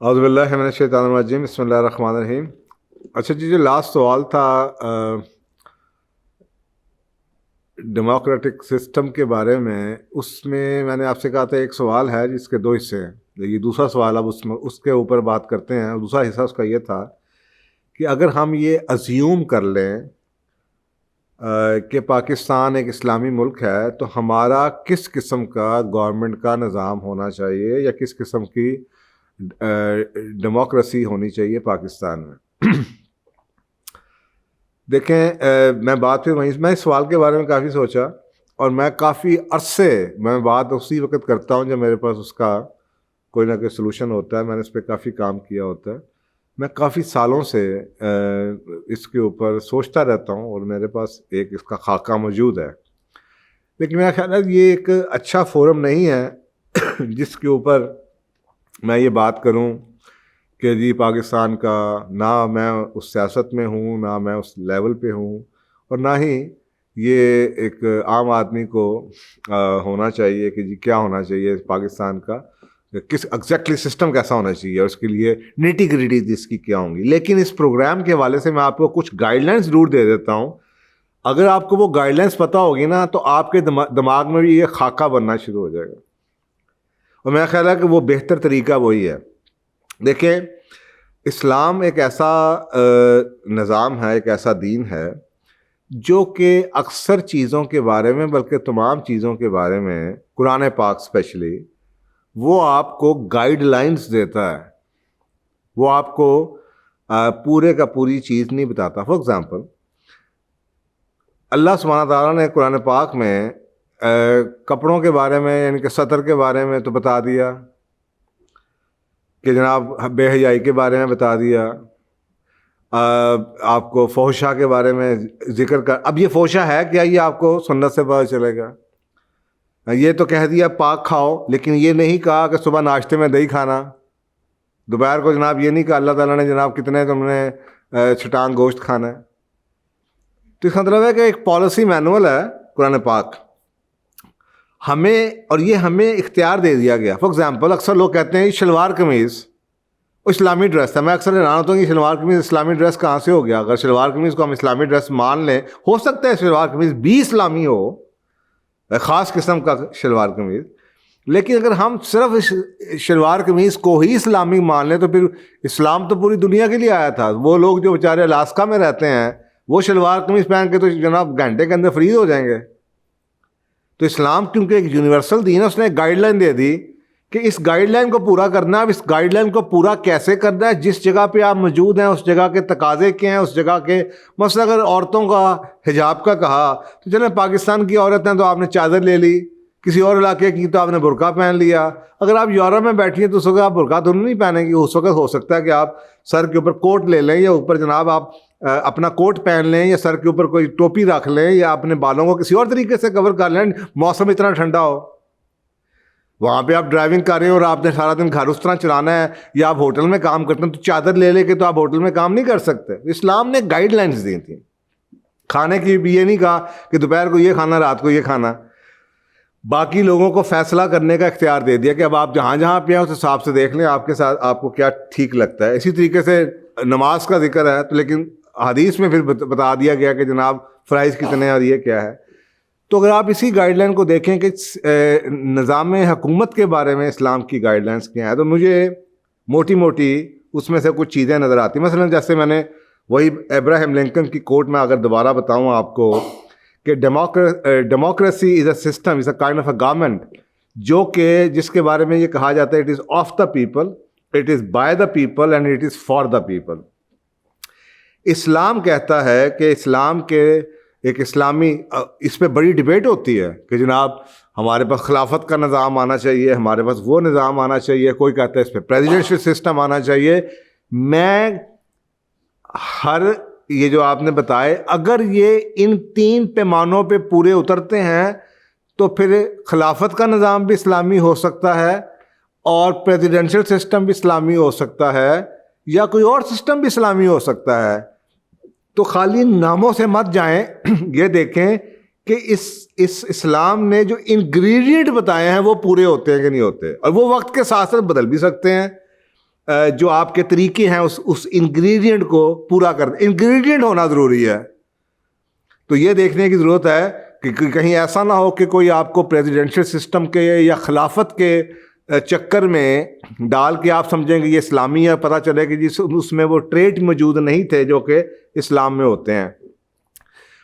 اعوذ باللہ من الشیطان الرجیم، بسم اللہ الرحمن الرحیم۔ اچھا جی، جو لاسٹ سوال تھا ڈیموکریٹک سسٹم کے بارے میں، اس میں نے آپ سے کہا تھا ایک سوال ہے جس کے دو حصے ہیں۔ یہ دوسرا سوال اب اس کے اوپر بات کرتے ہیں۔ دوسرا حصہ اس کا یہ تھا کہ اگر ہم یہ ازیوم کر لیں کہ پاکستان ایک اسلامی ملک ہے، تو ہمارا کس قسم کا گورنمنٹ کا نظام ہونا چاہیے یا کس قسم کی ڈیموکریسی ہونی چاہیے پاکستان میں۔ دیکھیں، میں بات پھر میں اس سوال کے بارے میں کافی سوچا، اور میں کافی عرصے میں بات اسی وقت کرتا ہوں جب میرے پاس اس کا کوئی نہ کوئی سلوشن ہوتا ہے۔ میں نے اس پہ کافی کام کیا ہوتا ہے۔ میں کافی سالوں سے اس کے اوپر سوچتا رہتا ہوں، اور میرے پاس ایک اس کا خاکہ موجود ہے، لیکن میرا خیال ہے یہ ایک اچھا فورم نہیں ہے جس کے اوپر میں یہ بات کروں کہ جی پاکستان کا، نہ میں اس سیاست میں ہوں، نہ میں اس لیول پہ ہوں، اور نہ ہی یہ ایک عام آدمی کو ہونا چاہیے کہ جی کیا ہونا چاہیے پاکستان کا، کس ایگزیکٹلی سسٹم کیسا ہونا چاہیے، اور اس کے لیے نیٹی گریٹی اس کی کیا ہوں گی۔ لیکن اس پروگرام کے حوالے سے میں آپ کو کچھ گائیڈ لائنس ضرور دے دیتا ہوں۔ اگر آپ کو وہ گائیڈ لائنس پتہ ہوگی نا، تو آپ کے دماغ میں بھی یہ خاکہ بننا شروع ہو جائے گا، اور میرا خیال ہے کہ وہ بہتر طریقہ وہی ہے۔ دیکھیں، اسلام ایک ایسا نظام ہے، ایک ایسا دین ہے جو کہ اکثر چیزوں کے بارے میں، بلکہ تمام چیزوں کے بارے میں، قرآن پاک اسپیشلی، وہ آپ کو گائیڈ لائنس دیتا ہے۔ وہ آپ کو پورے کا پوری چیز نہیں بتاتا۔ فار ایگزامپل، اللہ سبحانہ تعالیٰ نے قرآن پاک میں کپڑوں کے بارے میں، یعنی کہ سطر کے بارے میں تو بتا دیا، کہ جناب بے حیائی کے بارے میں بتا دیا، آپ کو فحشا کے بارے میں ذکر کر۔ اب یہ فحشا ہے کیا، یہ آپ کو سنت سے پتہ چلے گا۔ یہ تو کہہ دیا پاک کھاؤ، لیکن یہ نہیں کہا کہ صبح ناشتے میں دہی کھانا، دوپہر کو جناب یہ نہیں کہا اللہ تعالیٰ نے جناب کتنے تم نے چھٹانگ گوشت کھانا ہے۔ تو اس کا مطلب ہے کہ ایک پالیسی مینول ہے قرآن پاک ہمیں، اور یہ ہمیں اختیار دے دیا گیا۔ فار ایگزامپل، اکثر لوگ کہتے ہیں شلوار قمیض اسلامی ڈریس ہے۔ میں اکثر حیران ہوتا ہوں کہ شلوار قمیض اسلامی ڈریس کہاں سے ہو گیا۔ اگر شلوار قمیض کو ہم اسلامی ڈریس مان لیں، ہو سکتا ہے شلوار قمیض بھی اسلامی ہو، خاص قسم کا شلوار قمیض، لیکن اگر ہم صرف شلوار قمیض کو ہی اسلامی مان لیں تو پھر اسلام تو پوری دنیا کے لیے آیا تھا۔ وہ لوگ جو بیچارے الاسکا میں رہتے ہیں، وہ شلوار قمیض پہن کے تو جناب گھنٹے کے اندر فریز ہو جائیں گے۔ تو اسلام کیونکہ ایک یونیورسل دین ہے، اس نے ایک گائیڈ لائن دے دی کہ اس گائیڈ لائن کو پورا کرنا ہے۔ اب اس گائیڈ لائن کو پورا کیسے کرنا ہے، جس جگہ پہ آپ موجود ہیں اس جگہ کے تقاضے کیا ہیں، اس جگہ کے، مثلا اگر عورتوں کا حجاب کا کہا تو چلیں پاکستان کی عورت ہیں تو آپ نے چادر لے لی، کسی اور علاقے کی تو آپ نے برقع پہن لیا۔ اگر آپ یورپ میں بیٹھی ہیں تو اس وقت آپ برقع تو نہیں پہنیں گی، اس وقت ہو سکتا ہے کہ آپ سر کے اوپر کوٹ لے لیں، یا اوپر جناب آپ اپنا کوٹ پہن لیں، یا سر کے اوپر کوئی ٹوپی رکھ لیں، یا اپنے بالوں کو کسی اور طریقے سے کور کر لیں، موسم اتنا ٹھنڈا ہو۔ وہاں پہ آپ ڈرائیونگ کر رہے ہیں اور آپ نے سارا دن گھر اس طرح چلانا ہے، یا آپ ہوٹل میں کام کرتے ہیں تو چادر لے لے کے تو آپ ہوٹل میں کام نہیں کر سکتے۔ اسلام نے گائیڈ لائنس دی تھیں کھانے کی بھی۔ یہ نہیں کہا کہ دوپہر کو یہ کھانا، رات کو یہ کھانا۔ باقی لوگوں کو فیصلہ کرنے کا اختیار دے دیا کہ اب آپ جہاں جہاں پہ ہیں اس حساب سے دیکھ لیں آپ کے ساتھ آپ کو کیا ٹھیک لگتا ہے۔ اسی طریقے سے نماز کا ذکر ہے تو، لیکن حدیث میں پھر بتا دیا گیا کہ جناب فرائض کتنے ہیں اور یہ کیا ہے۔ تو اگر آپ اسی گائیڈ لائن کو دیکھیں کہ نظام حکومت کے بارے میں اسلام کی گائیڈ لائنس کیا ہیں، تو مجھے موٹی موٹی اس میں سے کچھ چیزیں نظر آتی ہیں۔ مثلا جیسے میں نے وہی ابراہیم لنکن کی کوٹ میں اگر دوبارہ بتاؤں آپ کو کہ democracy is a system, is a kind of a government, جو کہ جس کے بارے میں یہ کہا جاتا ہے it is of the people, it is by the people and it is for the people. اسلام کہتا ہے کہ اسلام کے ایک اسلامی، اس پہ بڑی ڈبیٹ ہوتی ہے کہ جناب ہمارے پاس خلافت کا نظام آنا چاہیے، ہمارے پاس وہ نظام آنا چاہیے، کوئی کہتا ہے اس پہ پریزیڈنشل سسٹم آنا چاہیے۔ میں ہر یہ جو آپ نے بتائے، اگر یہ ان تین پیمانوں پہ پورے اترتے ہیں تو پھر خلافت کا نظام بھی اسلامی ہو سکتا ہے، اور پریزیڈنشل سسٹم بھی اسلامی ہو سکتا ہے، یا کوئی اور سسٹم بھی اسلامی ہو سکتا ہے۔ تو خالی ناموں سے مت جائیں، یہ دیکھیں کہ اس اسلام نے جو انگریڈینٹ بتائے ہیں وہ پورے ہوتے ہیں کہ نہیں ہوتے، اور وہ وقت کے ساتھ ساتھ بدل بھی سکتے ہیں۔ جو آپ کے طریقے ہیں اس انگریڈینٹ کو پورا کر دیں. انگریڈینٹ ہونا ضروری ہے. تو یہ دیکھنے کی ضرورت ہے کہ کہیں ایسا نہ ہو کہ کوئی آپ کو پریزیڈنشل سسٹم کے یا خلافت کے چکر میں ڈال کے آپ سمجھیں گے یہ اسلامی ہے, پتہ چلے کہ جس اس میں وہ ٹریٹ موجود نہیں تھے جو کہ اسلام میں ہوتے ہیں.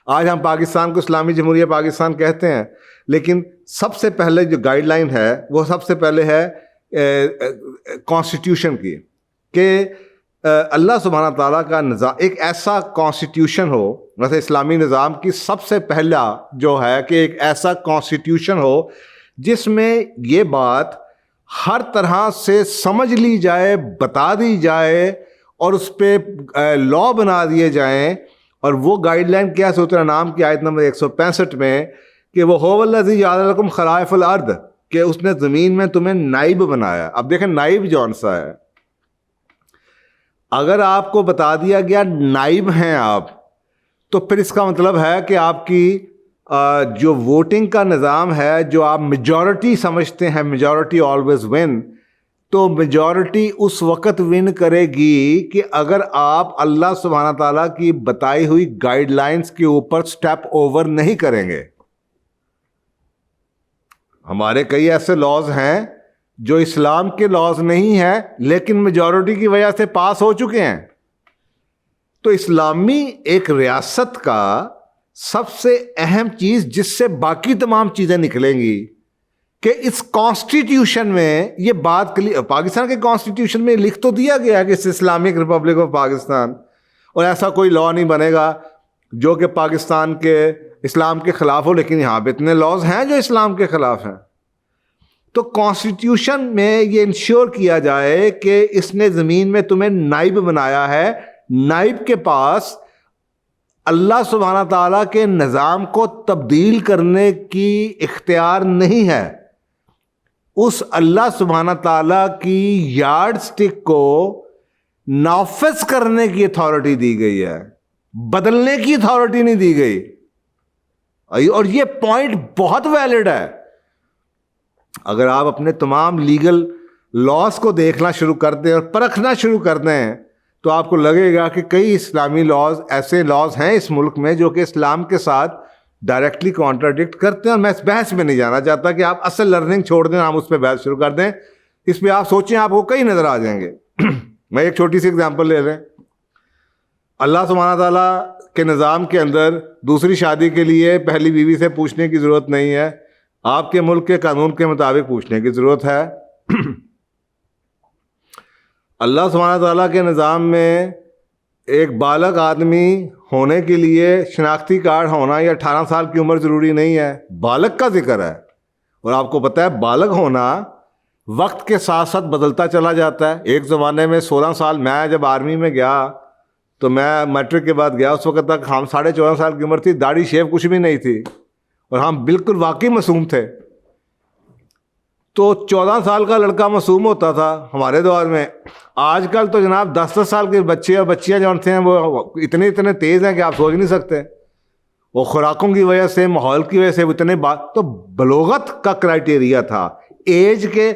آج ہم پاکستان کو اسلامی جمہوریہ پاکستان کہتے ہیں, لیکن سب سے پہلے جو گائیڈ لائن ہے وہ سب سے پہلے ہے کانسٹیٹیوشن کی, کہ اللہ سبحانہ تعالیٰ کا نظام ایک ایسا کانسٹیٹیوشن ہو. ویسے اسلامی نظام کی سب سے پہلا جو ہے کہ ایک ایسا کانسٹیٹیوشن ہو جس میں یہ بات ہر طرح سے سمجھ لی جائے, بتا دی جائے اور اس پہ لا بنا دیے جائیں. اور وہ گائیڈ لائن کیا سورۃ الانعام کی آیت نمبر 165 میں کہ وہ هو الذی جعل لکم خلائف الارض, کہ اس نے زمین میں تمہیں نائب بنایا. اب دیکھیں نائب جون سا ہے, اگر آپ کو بتا دیا گیا نائب ہیں آپ, تو پھر اس کا مطلب ہے کہ آپ کی جو ووٹنگ کا نظام ہے, جو آپ میجورٹی سمجھتے ہیں, میجورٹی آلویز ون, تو میجورٹی اس وقت ون کرے گی کہ اگر آپ اللہ سبحانہ تعالیٰ کی بتائی ہوئی گائیڈ لائنز کے اوپر سٹیپ اوور نہیں کریں گے. ہمارے کئی ایسے لاز ہیں جو اسلام کے لاز نہیں ہیں لیکن میجورٹی کی وجہ سے پاس ہو چکے ہیں. تو اسلامی ایک ریاست کا سب سے اہم چیز جس سے باقی تمام چیزیں نکلیں گی کہ اس کانسٹیٹیوشن میں یہ بات پاکستان کے کانسٹیٹیوشن میں لکھ تو دیا گیا کہ اس اسلامک ریپبلک آف پاکستان, اور ایسا کوئی لا نہیں بنے گا جو کہ پاکستان کے اسلام کے خلاف ہو, لیکن یہاں پہ اتنے لاز ہیں جو اسلام کے خلاف ہیں. تو کانسٹیٹیوشن میں یہ انشور کیا جائے کہ اس نے زمین میں تمہیں نائب بنایا ہے. نائب کے پاس اللہ سبحانہ تعالیٰ کے نظام کو تبدیل کرنے کی اختیار نہیں ہے. اس اللہ سبحانہ تعالیٰ کی یارڈ سٹک کو نافذ کرنے کی اتھارٹی دی گئی ہے, بدلنے کی اتھارٹی نہیں دی گئی. اور یہ پوائنٹ بہت ویلڈ ہے. اگر آپ اپنے تمام لیگل لاز کو دیکھنا شروع کر دیں اور پرکھنا شروع کر دیں تو آپ کو لگے گا کہ کئی اسلامی لاز ایسے لاز ہیں اس ملک میں جو کہ اسلام کے ساتھ ڈائریکٹلی کانٹراڈکٹ کرتے ہیں. اور میں اس بحث میں نہیں جانا چاہتا کہ آپ اصل لرننگ چھوڑ دیں, ہم اس پہ بحث شروع کر دیں. اس پہ آپ سوچیں, آپ کو کئی نظر آ جائیں گے. میں ایک چھوٹی سی اگزامپل لے لیں. اللہ سبحانہ تعالیٰ کے نظام کے اندر دوسری شادی کے لیے پہلی بیوی سے پوچھنے کی ضرورت نہیں ہے, آپ کے ملک کے قانون کے مطابق پوچھنے کی ضرورت ہے. اللہ سبحانہ تعالیٰ کے نظام میں ایک بالغ آدمی ہونے کے لیے شناختی کارڈ ہونا یا 18 سال کی عمر ضروری نہیں ہے, بالغ کا ذکر ہے. اور آپ کو پتہ ہے بالغ ہونا وقت کے ساتھ ساتھ بدلتا چلا جاتا ہے. ایک زمانے میں 16 سال, میں جب آرمی میں گیا تو میں میٹرک کے بعد گیا, اس وقت تک ہم 14.5 سال کی عمر تھی, داڑھی شیو کچھ بھی نہیں تھی اور ہم بالکل واقعی معصوم تھے. تو 14 سال کا لڑکا معصوم ہوتا تھا ہمارے دور میں. آج کل تو جناب 10 سال کے بچے اور بچیاں جو ہیں وہ اتنے تیز ہیں کہ آپ سوچ نہیں سکتے. وہ خوراکوں کی وجہ سے, ماحول کی وجہ سے اتنے تو بلوغت کا کرائٹیریا تھا, ایج کے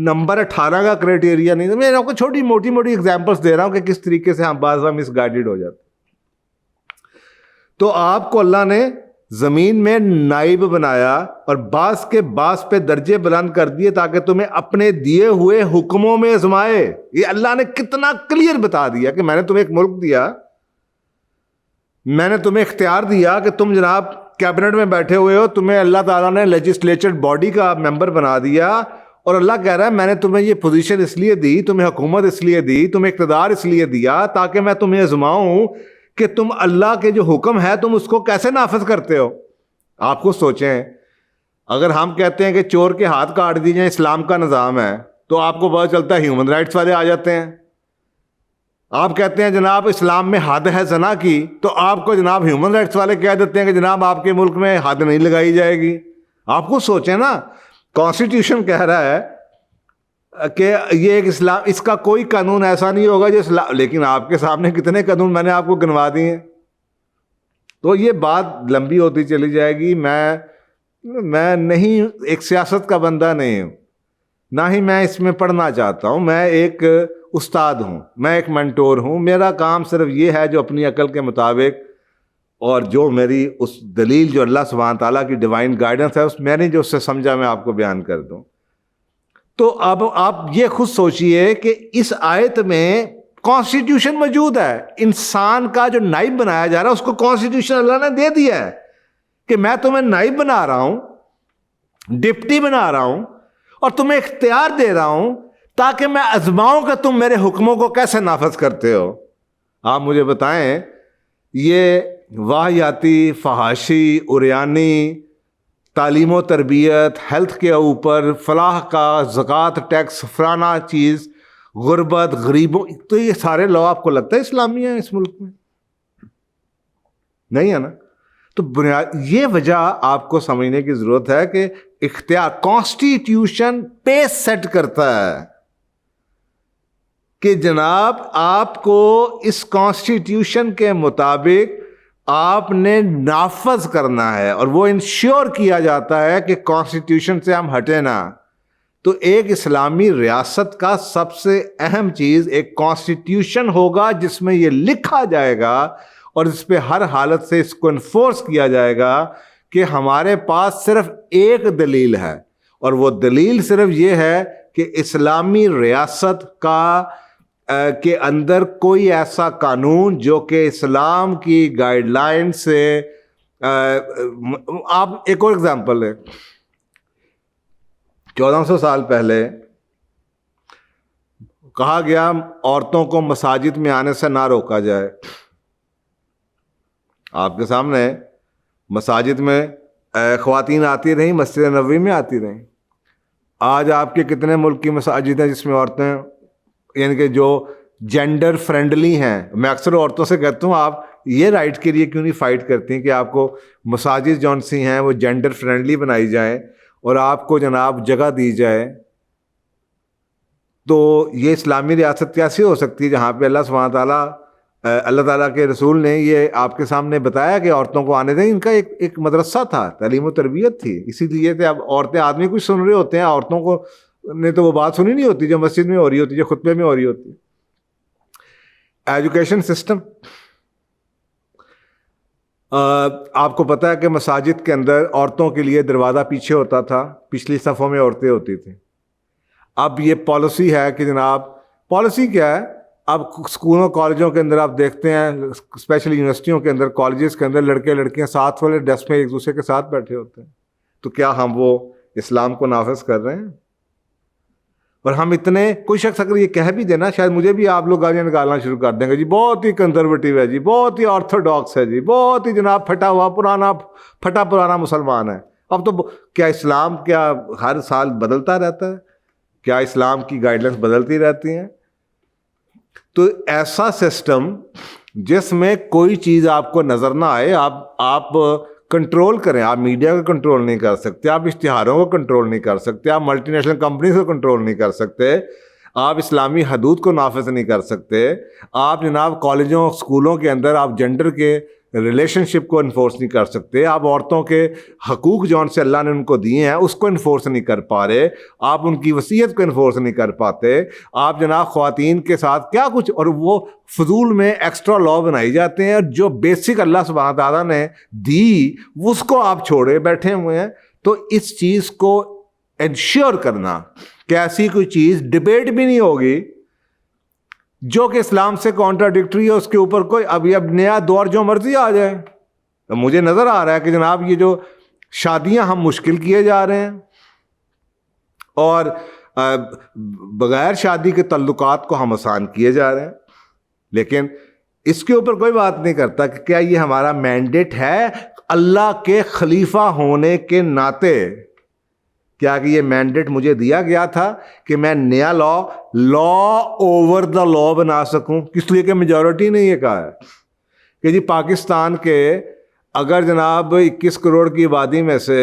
نمبر 18 کا کرائٹیریا نہیں تھا. میں آپ کو چھوٹی موٹی ایگزامپلس دے رہا ہوں کہ کس طریقے سے ہم بعض مس گائیڈڈ ہو جاتے. تو آپ کو اللہ نے زمین میں نائب بنایا اور بعض پہ درجے بلند کر دیے تاکہ تمہیں اپنے دیے ہوئے حکموں میں آزمائے. یہ اللہ نے کتنا کلیئر بتا دیا کہ میں نے تمہیں ایک ملک دیا, میں نے تمہیں اختیار دیا کہ تم جناب کیبنٹ میں بیٹھے ہوئے ہو, تمہیں اللہ تعالیٰ نے لیجسلیچر باڈی کا ممبر بنا دیا, اور اللہ کہہ رہا ہے میں نے تمہیں یہ پوزیشن اس لیے دی, تمہیں حکومت اس لیے دی, تمہیں اقتدار اس لیے دیا تاکہ میں تمہیں آزماؤں کہ تم اللہ کے جو حکم ہے تم اس کو کیسے نافذ کرتے ہو. آپ کو سوچیں, اگر ہم کہتے ہیں کہ چور کے ہاتھ کاٹ دیجئے اسلام کا نظام ہے, تو آپ کو پتہ چلتا ہے ہیومن رائٹس والے آ جاتے ہیں. آپ کہتے ہیں جناب اسلام میں حد ہے زنا کی, تو آپ کو جناب ہیومن رائٹس والے کہہ دیتے ہیں کہ جناب آپ کے ملک میں حد نہیں لگائی جائے گی. آپ کو سوچیں نا, کانسٹیٹیوشن کہہ رہا ہے کہ یہ ایک اسلام, اس کا کوئی قانون ایسا نہیں ہوگا جو اسلام, لیکن آپ کے سامنے کتنے قانون میں نے آپ کو گنوا دیے ہیں. تو یہ بات لمبی ہوتی چلی جائے گی. میں نہیں ایک سیاست کا بندہ نہیں ہوں, نہ ہی میں اس میں پڑھنا چاہتا ہوں. میں ایک استاد ہوں, میں ایک منٹور ہوں. میرا کام صرف یہ ہے جو اپنی عقل کے مطابق اور جو میری اس دلیل جو اللہ سبحانہ تعالیٰ کی ڈیوائن گائیڈنس ہے اس میں نے جو اس سے سمجھا میں آپ کو بیان کر دوں. تو اب آپ یہ خود سوچئے کہ اس آیت میں کانسٹیٹیوشن موجود ہے. انسان کا جو نائب بنایا جا رہا ہے اس کو کانسٹیٹیوشن اللہ نے دے دیا ہے کہ میں تمہیں نائب بنا رہا ہوں, ڈپٹی بنا رہا ہوں, اور تمہیں اختیار دے رہا ہوں تاکہ میں آزماؤں کہ تم میرے حکموں کو کیسے نافذ کرتے ہو. آپ مجھے بتائیں یہ واہیاتی, فحاشی, عریانی, تعلیم و تربیت, ہیلتھ کے اوپر, فلاح کا, زکوٰۃ, ٹیکس, فلانا چیز, غربت, غریبوں, تو یہ سارے لا آپ کو لگتا ہے اسلامی ہیں اس ملک میں؟ نہیں ہے نا. تو بنیاد یہ وجہ آپ کو سمجھنے کی ضرورت ہے کہ اختیار کانسٹیٹیوشن پیس سیٹ کرتا ہے کہ جناب آپ کو اس کانسٹیٹیوشن کے مطابق آپ نے نافذ کرنا ہے, اور وہ انشور کیا جاتا ہے کہ کانسٹیٹیوشن سے ہم ہٹے نہ. تو ایک اسلامی ریاست کا سب سے اہم چیز ایک کانسٹیٹیوشن ہوگا جس میں یہ لکھا جائے گا اور اس پہ ہر حالت سے اس کو انفورس کیا جائے گا کہ ہمارے پاس صرف ایک دلیل ہے, اور وہ دلیل صرف یہ ہے کہ اسلامی ریاست کا کے اندر کوئی ایسا قانون جو کہ اسلام کی گائیڈ لائن سے آپ ایک اور ایگزامپل ہے. 1400 سال پہلے کہا گیا عورتوں کو مساجد میں آنے سے نہ روکا جائے. آپ کے سامنے مساجد میں خواتین آتی رہیں, مسجد نبوی میں آتی رہیں. آج آپ کے کتنے ملک کی مساجد ہیں جس میں عورتیں یعنی کہ جو جینڈر فرینڈلی ہیں. میں اکثر عورتوں سے کہتا ہوں آپ یہ رائٹ کے لیے کیوں نہیں فائٹ کرتی ہیں کہ آپ کو مساجد جون سی ہیں وہ جینڈر فرینڈلی بنائی جائیں اور آپ کو جناب جگہ دی جائے. تو یہ اسلامی ریاست کیسی ہو سکتی ہے جہاں پہ اللہ تعالیٰ کے رسول نے یہ آپ کے سامنے بتایا کہ عورتوں کو آنے دیں. ان کا ایک مدرسہ تھا, تعلیم و تربیت تھی. اسی لیے تھے اب عورتیں آدمی کچھ سن رہے ہوتے ہیں, عورتوں کو نے تو وہ بات سنی نہیں ہوتی جو مسجد میں ہو رہی ہوتی, جو خطبے میں ہو رہی ہوتی. ایجوکیشن سسٹم آپ کو پتہ ہے کہ مساجد کے اندر عورتوں کے لیے دروازہ پیچھے ہوتا تھا, پچھلی صفوں میں عورتیں ہوتی تھیں. اب یہ پالیسی ہے کہ جناب پالیسی کیا ہے, اب اسکولوں کالجوں کے اندر آپ دیکھتے ہیں, اسپیشلی یونیورسٹیوں کے اندر, کالجز کے اندر لڑکے لڑکیاں ساتھ والے ڈیسک میں ایک دوسرے کے ساتھ بیٹھے ہوتے ہیں. تو کیا ہم وہ اسلام کو نافذ کر رہے ہیں؟ اور ہم اتنے, کوئی شخص اگر یہ کہہ بھی دینا, شاید مجھے بھی آپ لوگ گالیاں نکالنا شروع کر دیں گے, جی بہت ہی کنزرویٹو ہے, جی بہت ہی آرتھوڈاکس ہے, جی بہت ہی جناب پھٹا پرانا مسلمان ہے. اب تو کیا اسلام کیا ہر سال بدلتا رہتا ہے؟ کیا اسلام کی گائیڈ لائنس بدلتی رہتی ہیں؟ تو ایسا سسٹم جس میں کوئی چیز آپ کو نظر نہ آئے, آپ کنٹرول کریں. آپ میڈیا کو کنٹرول نہیں کر سکتے, آپ اشتہاروں کو کنٹرول نہیں کر سکتے, آپ ملٹی نیشنل کمپنیز کو کنٹرول نہیں کر سکتے, آپ اسلامی حدود کو نافذ نہیں کر سکتے, آپ جناب کالجوں اسکولوں کے اندر آپ جینڈر کے ریلیشن شپ کو انفورس نہیں کر سکتے, آپ عورتوں کے حقوق جون سے اللہ نے ان کو دیے ہیں اس کو انفورس نہیں کر پا رہے, آپ ان کی وصیت کو انفورس نہیں کر پاتے, آپ جناب خواتین کے ساتھ کیا کچھ, اور وہ فضول میں ایکسٹرا لا بنائی جاتے ہیں, اور جو بیسک اللہ سبحانہ تعالیٰ نے دی اس کو آپ چھوڑے بیٹھے ہوئے ہیں. تو اس چیز کو انشور کرنا کہ ایسی کوئی چیز ڈبیٹ بھی نہیں ہوگی جو کہ اسلام سے کانٹراڈکٹری ہے, اس کے اوپر کوئی اب نیا دور جو مرضی آ جائے. مجھے نظر آ رہا ہے کہ جناب یہ جو شادیاں ہم مشکل کیے جا رہے ہیں اور بغیر شادی کے تعلقات کو ہم آسان کیے جا رہے ہیں, لیکن اس کے اوپر کوئی بات نہیں کرتا کہ کیا یہ ہمارا مینڈیٹ ہے اللہ کے خلیفہ ہونے کے ناطے. کیا کہ یہ مینڈیٹ مجھے دیا گیا تھا کہ میں نیا لا اوور دا لا بنا سکوں, کس لیے کہ میجورٹی نے یہ کہا ہے کہ جی پاکستان کے اگر جناب 21 کروڑ کی آبادی میں سے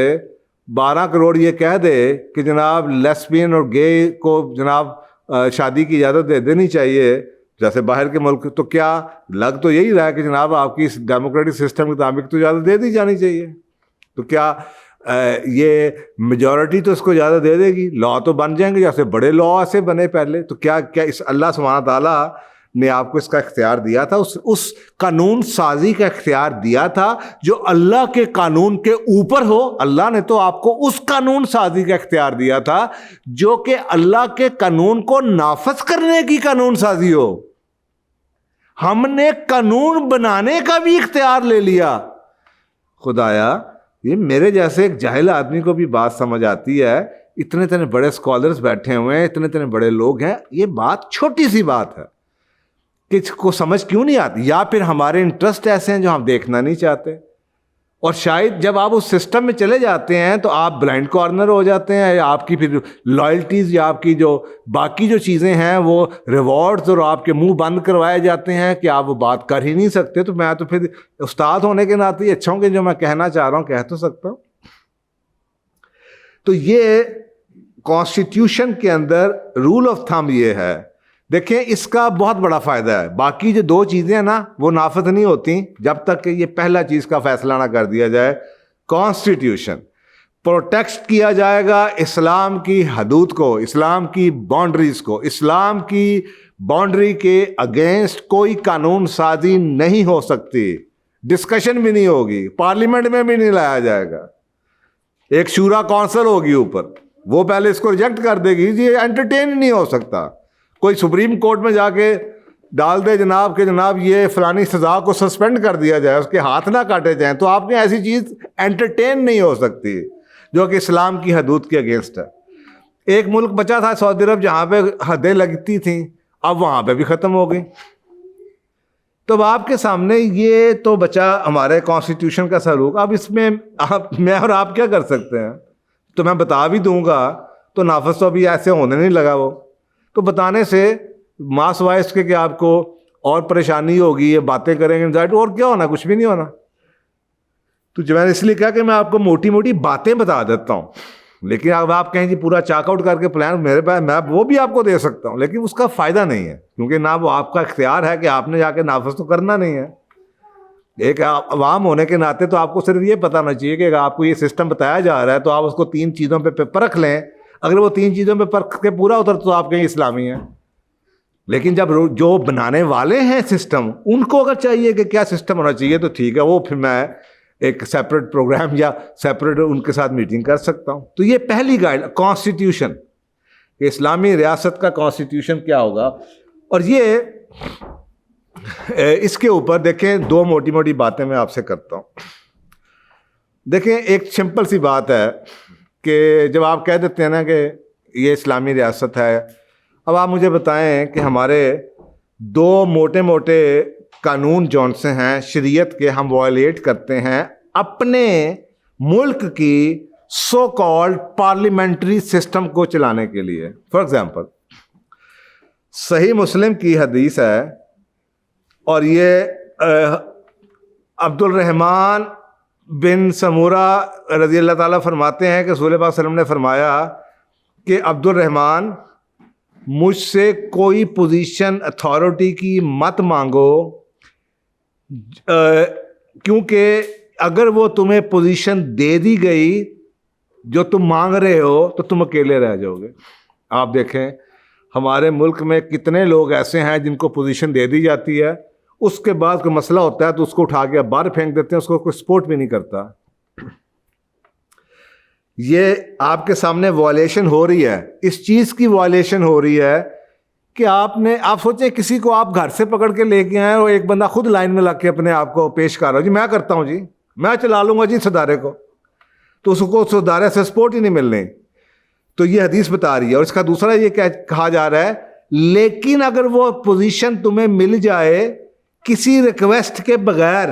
12 کروڑ یہ کہہ دے کہ جناب لیسبین اور گے کو جناب شادی کی اجازت دے دینی چاہیے جیسے باہر کے ملک, تو کیا لگ تو یہی رہا ہے کہ جناب آپ کی اس ڈیموکریٹک سسٹم کے مطابق تو اجازت دے دی جانی چاہیے. تو کیا یہ میجورٹی تو اس کو زیادہ دے دے گی, لا تو بن جائیں گے, جیسے بڑے لا ایسے بنے پہلے. تو کیا اس اللہ سبحانہ تعالیٰ نے آپ کو اس کا اختیار دیا تھا, اس قانون سازی کا اختیار دیا تھا جو اللہ کے قانون کے اوپر ہو. اللہ نے تو آپ کو اس قانون سازی کا اختیار دیا تھا جو کہ اللہ کے قانون کو نافذ کرنے کی قانون سازی ہو. ہم نے قانون بنانے کا بھی اختیار لے لیا. خدایا, یہ میرے جیسے ایک جاہل آدمی کو بھی بات سمجھ آتی ہے, اتنے بڑے اسکالرز بیٹھے ہوئے ہیں, اتنے بڑے لوگ ہیں, یہ بات چھوٹی سی بات ہے کہ اس کو سمجھ کیوں نہیں آتی؟ یا پھر ہمارے انٹرسٹ ایسے ہیں جو ہم دیکھنا نہیں چاہتے, اور شاید جب آپ اس سسٹم میں چلے جاتے ہیں تو آپ بلائنڈ کارنر ہو جاتے ہیں, یا آپ کی پھر لائلٹیز یا آپ کی جو باقی جو چیزیں ہیں وہ ریوارڈز اور آپ کے منہ بند کروائے جاتے ہیں کہ آپ وہ بات کر ہی نہیں سکتے. تو میں تو پھر استاد ہونے کے ناطے اچھا ہوں کہ جو میں کہنا چاہ رہا ہوں کہہ تو سکتا ہوں. تو یہ کانسٹیٹیوشن کے اندر رول آف تھم یہ ہے. دیکھیں اس کا بہت بڑا فائدہ ہے. باقی جو دو چیزیں ہیں نا وہ نافذ نہیں ہوتی جب تک کہ یہ پہلا چیز کا فیصلہ نہ کر دیا جائے. کانسٹیٹیوشن پروٹیکٹ کیا جائے گا اسلام کی حدود کو, اسلام کی باؤنڈریز کو. اسلام کی باؤنڈری کے اگینسٹ کوئی قانون سازی نہیں ہو سکتی, ڈسکشن بھی نہیں ہوگی, پارلیمنٹ میں بھی نہیں لایا جائے گا. ایک شورا کونسل ہوگی اوپر, وہ پہلے اس کو ریجیکٹ کر دے گی, یہ انٹرٹین نہیں ہو سکتا. کوئی سپریم کورٹ میں جا کے ڈال دے جناب کہ جناب یہ فلانی سزا کو سسپینڈ کر دیا جائے, اس کے ہاتھ نہ کاٹے جائیں, تو آپ کے ایسی چیز انٹرٹین نہیں ہو سکتی جو کہ اسلام کی حدود کے اگینسٹ ہے. ایک ملک بچا تھا سعودی عرب جہاں پہ حدیں لگتی تھیں, اب وہاں پہ بھی ختم ہو گئی. تو اب آپ کے سامنے یہ تو بچا ہمارے کانسٹیٹیوشن کا سلوک. اب اس میں میں اور آپ کیا کر سکتے ہیں؟ تو میں بتا بھی دوں گا تو نافذ تو ابھی ایسے ہونے نہیں لگا. وہ تو بتانے سے ماس وائس کے کہ آپ کو اور پریشانی ہوگی, یہ باتیں کریں گے اور کیا ہونا, کچھ بھی نہیں ہونا. تو جو میں نے اس لیے کہا کہ میں آپ کو موٹی موٹی باتیں بتا دیتا ہوں, لیکن اب آپ کہیں جی پورا چاک آؤٹ کر کے پلان میرے پاس, میں وہ بھی آپ کو دے سکتا ہوں, لیکن اس کا فائدہ نہیں ہے, کیونکہ نہ وہ آپ کا اختیار ہے کہ آپ نے جا کے نافذ تو کرنا نہیں ہے. ایک عوام ہونے کے ناطے تو آپ کو صرف یہ پتہ ہونا چاہیے کہ آپ کو یہ سسٹم بتایا جا رہا ہے, تو آپ اس کو 3 چیزوں پہ پرکھ لیں. اگر وہ 3 چیزوں پہ پرکھ کے پورا اتر تو آپ کہیں اسلامی ہیں. لیکن جب جو بنانے والے ہیں سسٹم, ان کو اگر چاہیے کہ کیا سسٹم ہونا چاہیے تو ٹھیک ہے, وہ پھر میں ایک سیپریٹ پروگرام یا سیپریٹ ان کے ساتھ میٹنگ کر سکتا ہوں. تو یہ پہلی گائیڈ کانسٹیٹیوشن, کہ اسلامی ریاست کا کانسٹیٹیوشن کیا ہوگا. اور یہ اس کے اوپر دیکھیں 2 موٹی موٹی باتیں میں آپ سے کرتا ہوں. دیکھیں ایک سمپل سی بات ہے کہ جب آپ کہہ دیتے ہیں نا کہ یہ اسلامی ریاست ہے, اب آپ مجھے بتائیں کہ ہمارے 2 موٹے موٹے قانون جون سے ہیں شریعت کے, ہم وائلیٹ کرتے ہیں اپنے ملک کی سو کالڈ پارلیمنٹری سسٹم کو چلانے کے لیے. فار ایگزامپل صحیح مسلم کی حدیث ہے, اور یہ عبد الرحمن بن سمورہ رضی اللہ تعالیٰ فرماتے ہیں کہ رسول پاک صلی اللہ علیہ وسلم نے فرمایا کہ عبد الرحمن مجھ سے کوئی پوزیشن اتھارٹی کی مت مانگو, کیونکہ اگر وہ تمہیں پوزیشن دے دی گئی جو تم مانگ رہے ہو تو تم اکیلے رہ جاؤ گے. آپ دیکھیں ہمارے ملک میں کتنے لوگ ایسے ہیں جن کو پوزیشن دے دی جاتی ہے, اس کے بعد کوئی مسئلہ ہوتا ہے تو اس کو اٹھا کے باہر پھینک دیتے ہیں, اس کو کوئی سپورٹ بھی نہیں کرتا. یہ آپ کے سامنے وائلیشن ہو رہی ہے, اس چیز کی وائلیشن ہو رہی ہے کہ آپ سوچیں کسی کو آپ گھر سے پکڑ کے لے کے آئے اور ایک بندہ خود لائن میں لگ کے اپنے آپ کو پیش کر رہا ہو, جی میں کرتا ہوں, جی میں چلا لوں گا جی صدارے کو, تو اس کو صدارے سے سپورٹ ہی نہیں ملنے. تو یہ حدیث بتا رہی ہے. اور اس کا دوسرا یہ کہا جا رہا ہے لیکن اگر وہ پوزیشن تمہیں مل جائے کسی ریکویسٹ کے بغیر,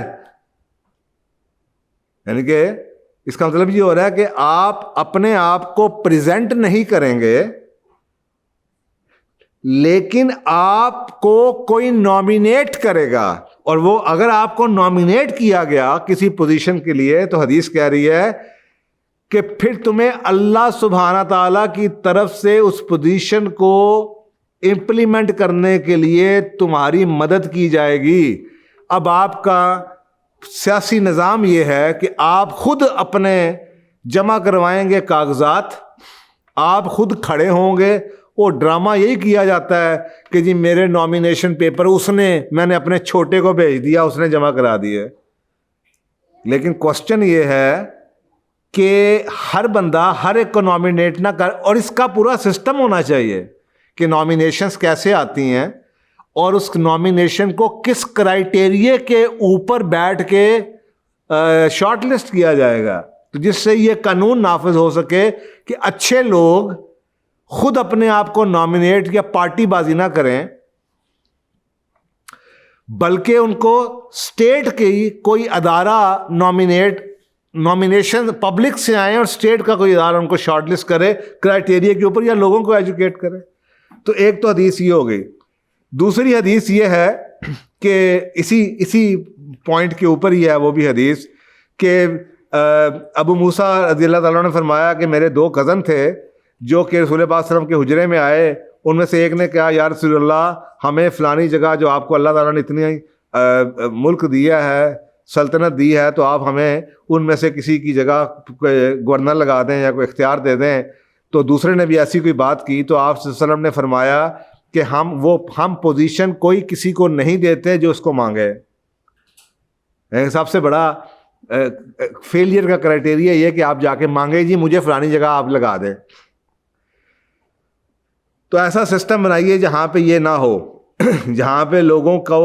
یعنی کہ اس کا مطلب یہ ہو رہا ہے کہ آپ اپنے آپ کو پریزنٹ نہیں کریں گے, لیکن آپ کو کوئی نامینیٹ کرے گا, اور وہ اگر آپ کو نامینیٹ کیا گیا کسی پوزیشن کے لیے تو حدیث کہہ رہی ہے کہ پھر تمہیں اللہ سبحانہ تعالیٰ کی طرف سے اس پوزیشن کو امپلیمنٹ کرنے کے لیے تمہاری مدد کی جائے گی. اب آپ کا سیاسی نظام یہ ہے کہ آپ خود اپنے جمع کروائیں گے کاغذات، آپ خود کھڑے ہوں گے. وہ ڈرامہ یہی کیا جاتا ہے کہ جی میرے نامینیشن پیپر میں نے اپنے چھوٹے کو بھیج دیا، اس نے جمع کرا دیے. لیکن کوشچن یہ ہے کہ ہر بندہ ہر ایک کو نامینیٹ نہ کر، اور اس کا پورا سسٹم ہونا چاہیے کہ نامینیشنز کیسے آتی ہیں اور اس نامینیشن کو کس کرائیٹیریے کے اوپر بیٹھ کے شارٹ لسٹ کیا جائے گا، تو جس سے یہ قانون نافذ ہو سکے کہ اچھے لوگ خود اپنے آپ کو نامینیٹ یا پارٹی بازی نہ کریں، بلکہ ان کو اسٹیٹ کی کوئی ادارہ نامینیشن پبلک سے آئیں اور اسٹیٹ کا کوئی ادارہ ان کو شارٹ لسٹ کرے کرائیٹیریا کے اوپر، یا لوگوں کو ایجوکیٹ کرے. تو ایک تو حدیث یہ ہو گئی. دوسری حدیث یہ ہے کہ اسی پوائنٹ کے اوپر ہی ہے وہ بھی حدیث کہ ابو موسیٰ رضی اللہ تعالیٰ نے فرمایا کہ میرے 2 کزن تھے جو کہ رسول پاک صلی اللہ علیہ وسلم کے حجرے میں آئے. ان میں سے ایک نے کہا یا رسول اللہ ہمیں فلانی جگہ جو آپ کو اللہ تعالیٰ نے اتنی ملک دیا ہے، سلطنت دی ہے، تو آپ ہمیں ان میں سے کسی کی جگہ گورنر لگا دیں یا کوئی اختیار دے دیں. تو دوسرے نے بھی ایسی کوئی بات کی تو آپ صلی اللہ علیہ وسلم نے فرمایا کہ ہم پوزیشن کوئی کسی کو نہیں دیتے جو اس کو مانگے. سب سے بڑا فیلئر کا کرائٹیریا یہ کہ آپ جا کے مانگے جی مجھے فلانی جگہ آپ لگا دیں. تو ایسا سسٹم بنائیے جہاں پہ یہ نہ ہو، جہاں پہ لوگوں کو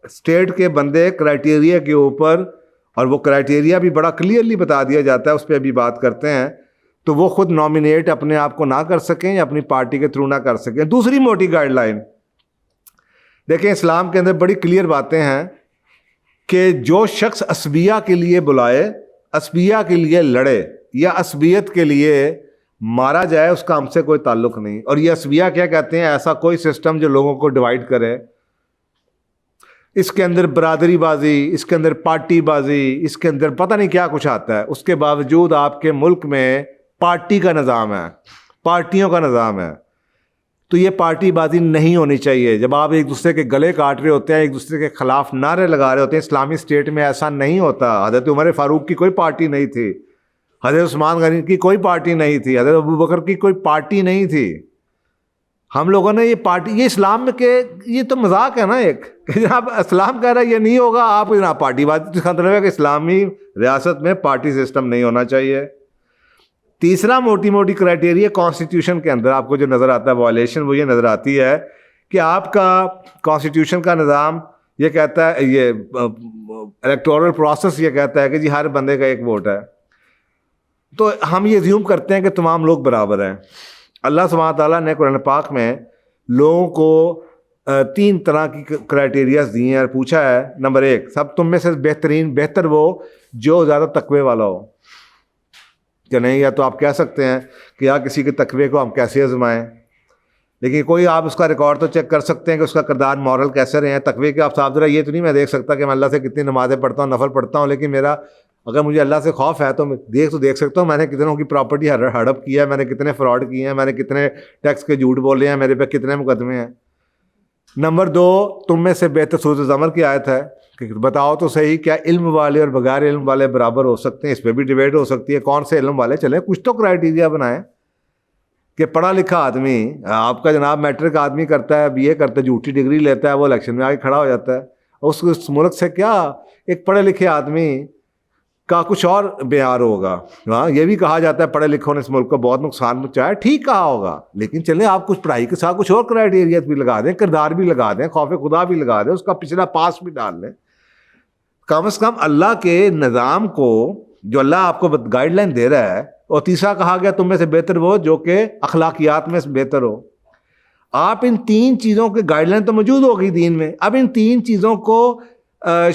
اسٹیٹ کے بندے کرائٹیریا کے اوپر، اور وہ کرائٹیریا بھی بڑا کلیئرلی بتا دیا جاتا ہے، اس پہ ابھی بات کرتے ہیں، تو وہ خود نامینیٹ اپنے آپ کو نہ کر سکیں یا اپنی پارٹی کے تھرو نہ کر سکیں. دوسری موٹی گائیڈ لائن دیکھیں، اسلام کے اندر بڑی کلیئر باتیں ہیں کہ جو شخص عصبیہ کے لیے بلائے، عصبیہ کے لیے لڑے یا عصبیت کے لیے مارا جائے، اس کا ہم سے کوئی تعلق نہیں. اور یہ عصبیہ کیا کہتے ہیں؟ ایسا کوئی سسٹم جو لوگوں کو ڈیوائیڈ کرے. اس کے اندر برادری بازی، اس کے اندر پارٹی بازی، اس کے اندر پتہ نہیں کیا کچھ آتا ہے. اس کے باوجود آپ کے ملک میں پارٹی کا نظام ہے، پارٹیوں کا نظام ہے. تو یہ پارٹی بازی نہیں ہونی چاہیے. جب آپ ایک دوسرے کے گلے کاٹ رہے ہوتے ہیں، ایک دوسرے کے خلاف نعرے لگا رہے ہوتے ہیں، اسلامی اسٹیٹ میں ایسا نہیں ہوتا. حضرت عمر فاروق کی کوئی پارٹی نہیں تھی، حضرت عثمان غنی کی کوئی پارٹی نہیں تھی، حضرت ابو بکر کی کوئی پارٹی نہیں تھی. ہم لوگوں نے یہ پارٹی، یہ اسلام کے یہ تو مذاق ہے نا ایک، کہ جناب اسلام کہہ رہا ہے یہ نہیں ہوگا، آپ جناب پارٹی بازی. مطلب ہے کہ اسلامی ریاست میں پارٹی سسٹم نہیں ہونا چاہیے. تیسرا موٹی موٹی کرائٹیریا کانسٹیٹیوشن کے اندر آپ کو جو نظر آتا ہے وائلیشن، وہ یہ نظر آتی ہے کہ آپ کا کانسٹیٹیوشن کا نظام یہ کہتا ہے، یہ الیکٹورل پروسیس یہ کہتا ہے کہ جی ہر بندے کا ایک ووٹ ہے. تو ہم یہ زیوم کرتے ہیں کہ تمام لوگ برابر ہیں. اللہ سبحانہ تعالیٰ نے قرآن پاک میں لوگوں کو 3 طرح کی کرائٹیریاز دی ہیں اور پوچھا ہے. نمبر 1، سب تم میں سے بہتر وہ جو زیادہ تقوی والا ہو. کہ نہیں، یا تو آپ کہہ سکتے ہیں کہ یا کسی کے تقوی کو ہم کیسے آزمائیں، لیکن کوئی آپ اس کا ریکارڈ تو چیک کر سکتے ہیں کہ اس کا کردار مورل کیسے رہے ہیں. تقوی کے آپ صاحب ذرا یہ تو نہیں میں دیکھ سکتا کہ میں اللہ سے کتنی نمازیں پڑھتا ہوں، نفل پڑھتا ہوں، لیکن میرا اگر مجھے اللہ سے خوف ہے تو میں دیکھ سکتا ہوں میں نے کتنوں کی پراپرٹی ہڑپ کیا ہے، میں نے کتنے فراڈ کیے ہیں، میں نے کتنے ٹیکس کے جھوٹ بولے ہیں، میرے پہ کتنے مقدمے ہیں. نمبر 2، تم میں سے بہتر، سورۃ زمر کی آیت ہے کہ بتاؤ تو صحیح کیا علم والے اور بغیر علم والے برابر ہو سکتے ہیں؟ اس پہ بھی ڈیبیٹ ہو سکتی ہے کون سے علم والے. چلیں کچھ تو کرائٹیریا بنائیں کہ پڑھا لکھا آدمی، آپ کا جناب میٹرک آدمی کرتا ہے، BA کرتا ہے، جھوٹی ڈگری لیتا ہے، وہ الیکشن میں آ کے کھڑا ہو جاتا ہے. اس ملک سے کیا ایک پڑھے لکھے آدمی کا کچھ اور بیار ہوگا. ہاں، یہ بھی کہا جاتا ہے پڑھے لکھوں نے اس ملک کو بہت نقصان پہنچایا، ٹھیک کہا ہوگا، لیکن چلیں آپ کچھ پڑھائی کے ساتھ کچھ اور کرائٹیریا بھی لگا دیں، کردار بھی لگا دیں، خوف خدا بھی لگا دیں، اس کا پچھلا پاس بھی ڈال لیں. کم از کم اللہ کے نظام کو جو اللہ آپ کو گائیڈ لائن دے رہا ہے. اور تیسرا کہا گیا تم میں سے بہتر وہ جو کہ اخلاقیات میں بہتر ہو. آپ ان 3 چیزوں کے گائیڈ لائن تو موجود ہوگی دین میں. اب ان 3 چیزوں کو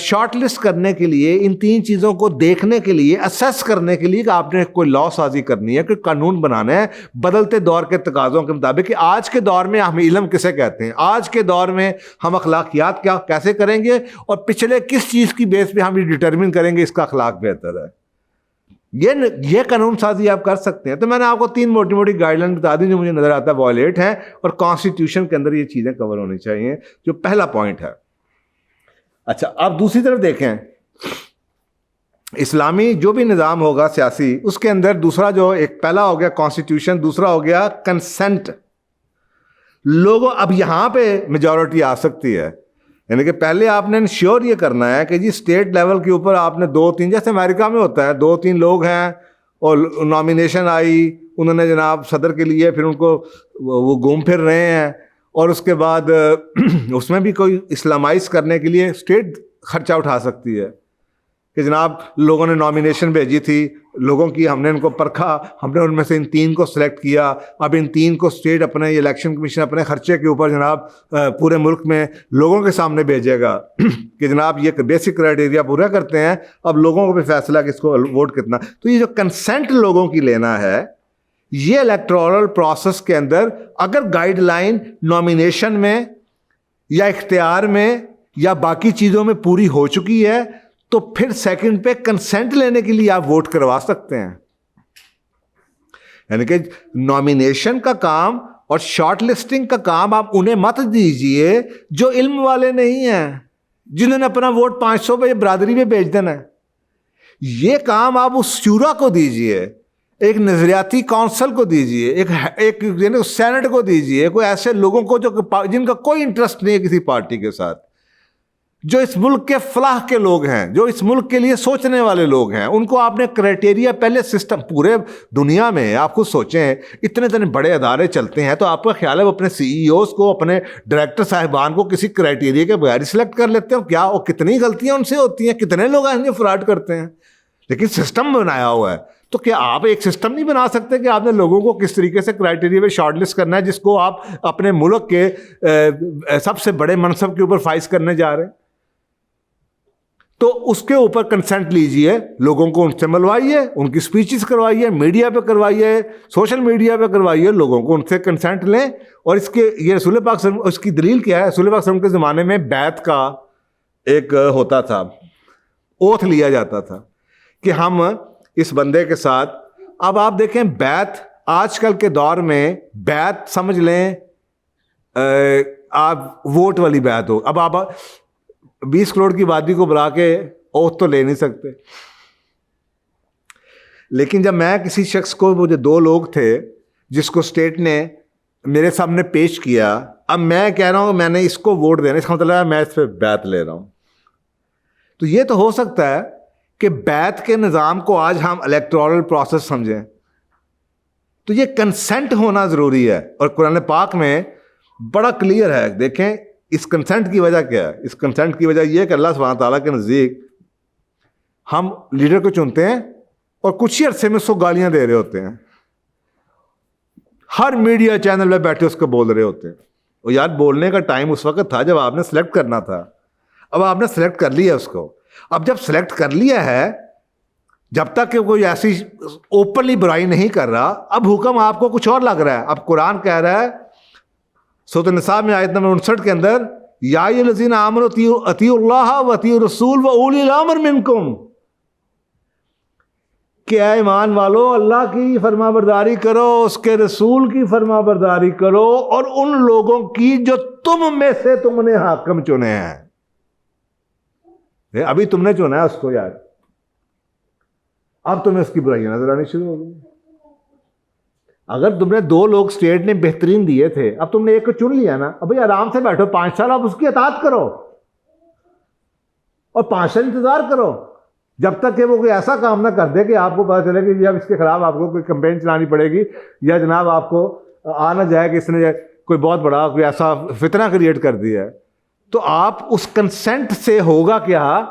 شارٹ لسٹ کرنے کے لیے، ان 3 چیزوں کو دیکھنے کے لیے، اسیس کرنے کے لیے کہ آپ نے کوئی لا سازی کرنی ہے، کوئی قانون بنانا ہے بدلتے دور کے تقاضوں کے مطابق، کہ آج کے دور میں ہم علم کسے کہتے ہیں، آج کے دور میں ہم اخلاقیات کیسے کریں گے، اور پچھلے کس چیز کی بیس پہ ہم یہ ڈٹرمن کریں گے اس کا اخلاق بہتر ہے. یہ قانون سازی آپ کر سکتے ہیں. تو میں نے آپ کو 3 موٹی موٹی گائیڈ لائن بتا دی جو مجھے نظر آتا ہے وائلیٹ ہیں، اور کانسٹیٹیوشن کے اندر یہ چیزیں کور ہونی چاہیے، جو پہلا پوائنٹ ہے. اچھا، آپ دوسری طرف دیکھیں، اسلامی جو بھی نظام ہوگا سیاسی، اس کے اندر دوسرا جو ایک پہلا ہو گیا کانسٹیٹیوشن، دوسرا ہو گیا کنسنٹ. لوگوں اب یہاں پہ میجورٹی آ سکتی ہے، یعنی کہ پہلے آپ نے انشور یہ کرنا ہے کہ جی اسٹیٹ لیول کے اوپر آپ نے 2-3، جیسے امریکہ میں ہوتا ہے 2-3 لوگ ہیں اور نامینیشن آئی، انہوں نے جناب صدر کے لیے، پھر ان کو وہ گھوم پھر رہے ہیں، اور اس کے بعد اس میں بھی کوئی اسلامائز کرنے کے لیے اسٹیٹ خرچہ اٹھا سکتی ہے کہ جناب لوگوں نے نامینیشن بھیجی تھی، لوگوں کی ہم نے ان کو پرکھا، ہم نے ان میں سے ان 3 کو سلیکٹ کیا، اب ان 3 کو اسٹیٹ اپنے الیکشن کمیشن اپنے خرچے کے اوپر جناب پورے ملک میں لوگوں کے سامنے بھیجے گا کہ جناب یہ بیسک کرائٹیریا پورا کرتے ہیں، اب لوگوں کو بھی فیصلہ کہ اس کو ووٹ کتنا. تو یہ جو کنسنٹ لوگوں کی لینا ہے، یہ الیکٹورل پروسیس کے اندر اگر گائیڈ لائن نامینیشن میں یا اختیار میں یا باقی چیزوں میں پوری ہو چکی ہے، تو پھر سیکنڈ پہ کنسنٹ لینے کے لیے آپ ووٹ کروا سکتے ہیں. یعنی کہ نامینیشن کا کام اور شارٹ لسٹنگ کا کام آپ انہیں مت دیجئے جو علم والے نہیں ہیں، جنہوں نے اپنا ووٹ 500 پہ برادری میں بھیج دینا ہے. یہ کام آپ اس شورا کو دیجئے، ایک نظریاتی کونسل کو دیجئے، ایک یعنی سینٹ کو دیجئے، کوئی ایسے لوگوں کو جو جن کا کوئی انٹرسٹ نہیں ہے کسی پارٹی کے ساتھ، جو اس ملک کے فلاح کے لوگ ہیں، جو اس ملک کے لیے سوچنے والے لوگ ہیں. ان کو آپ نے کرائٹیریا پہلے سسٹم پورے دنیا میں آپ خود سوچیں، اتنے بڑے ادارے چلتے ہیں، تو آپ کا خیال ہے وہ اپنے CEO کو، اپنے ڈائریکٹر صاحبان کو کسی کرائٹیریا کے بغیر سلیکٹ کر لیتے ہیں؟ کیا اور کتنی غلطیاں ان سے ہوتی ہیں، کتنے لوگ ہیں جو فراڈ کرتے ہیں. لیکن سسٹم بنایا ہوا ہے، تو کیا آپ ایک سسٹم نہیں بنا سکتے کہ آپ نے لوگوں کو کس طریقے سے کرائٹیریا پہ شارٹ لسٹ کرنا ہے جس کو آپ اپنے ملک کے سب سے بڑے منصب کے اوپر فائز کرنے جا رہے ہیں؟ تو اس کے اوپر کنسنٹ لیجئے، لوگوں کو ان سے ملوائیے، ان کی سپیچز کروائیے، میڈیا پہ کروائیے، سوشل میڈیا پہ کروائیے، لوگوں کو ان سے کنسنٹ لیں. اور اس کے یہ رسول پاک اس کی دلیل کیا ہے؟ رسول پاک کے زمانے میں بیعت کا ایک ہوتا تھا، اوتھ لیا جاتا تھا کہ ہم اس بندے کے ساتھ. اب آپ دیکھیں بیعت آج کل کے دور میں بیعت سمجھ لیں آپ ووٹ والی بیعت ہو. اب آپ 20 کروڑ کی وادی کو بلا کے اوتھ تو لے نہیں سکتے. لیکن جب میں کسی شخص کو، وہ جو 2 لوگ تھے جس کو اسٹیٹ نے میرے سامنے پیش کیا، اب میں کہہ رہا ہوں میں نے اس کو ووٹ دینا، اس کا مطلب ہے میں اس پہ بیعت لے رہا ہوں. تو یہ تو ہو سکتا ہے کہ بیعت کے نظام کو آج ہم الیکٹورل پروسیس سمجھیں، تو یہ کنسنٹ ہونا ضروری ہے. اور قرآن پاک میں بڑا کلیئر ہے. دیکھیں اس کنسنٹ کی وجہ کیا ہے؟ اس کنسنٹ کی وجہ یہ کہ اللہ سبحانہ تعالیٰ کے نزدیک ہم لیڈر کو چنتے ہیں اور کچھ ہی عرصے میں اس کو گالیاں دے رہے ہوتے ہیں، ہر میڈیا چینل پہ بیٹھے اس کو بول رہے ہوتے ہیں. اور یار بولنے کا ٹائم اس وقت تھا جب آپ نے سلیکٹ کرنا تھا. اب آپ نے سلیکٹ کر لیا اس کو. اب جب سلیکٹ کر لیا ہے، جب تک کہ کوئی ایسی اوپنلی برائی نہیں کر رہا، اب حکم آپ کو کچھ اور لگ رہا ہے. اب قرآن کہہ رہا ہے سورۃ النساء میں آیت نمبر 59 کے اندر، یا ایھا الذین آمنوا اطیعوا اللہ واطیعوا الرسول واولی الامر منکم، کہ اے ایمان والو اللہ کی فرما برداری کرو، اس کے رسول کی فرما برداری کرو، اور ان لوگوں کی جو تم میں سے تم نے حاکم چنے ہیں. ابھی تم نے چنا ہے اس کو یار، اب تمہیں اس کی برائیاں نظر آنی شروع ہو گئی. اگر تم نے 2 لوگ اسٹیٹ نے بہترین دیے تھے، اب تم نے ایک کو چن لیا نا، ابھی آرام سے بیٹھو 5 سال، اب اس کی اطاعت کرو اور 5 سال انتظار کرو جب تک کہ وہ کوئی ایسا کام نہ کر دے کہ آپ کو پتہ چلے کہ جب اس کے خلاف آپ کو کوئی کمپین چلانی پڑے گی، یا جناب آپ کو آ نہ جائے کہ اس نے کوئی بہت بڑا کوئی ایسا فتنہ کریٹ کر دیا ہے. تو آپ اس کنسنٹ سے ہوگا کیا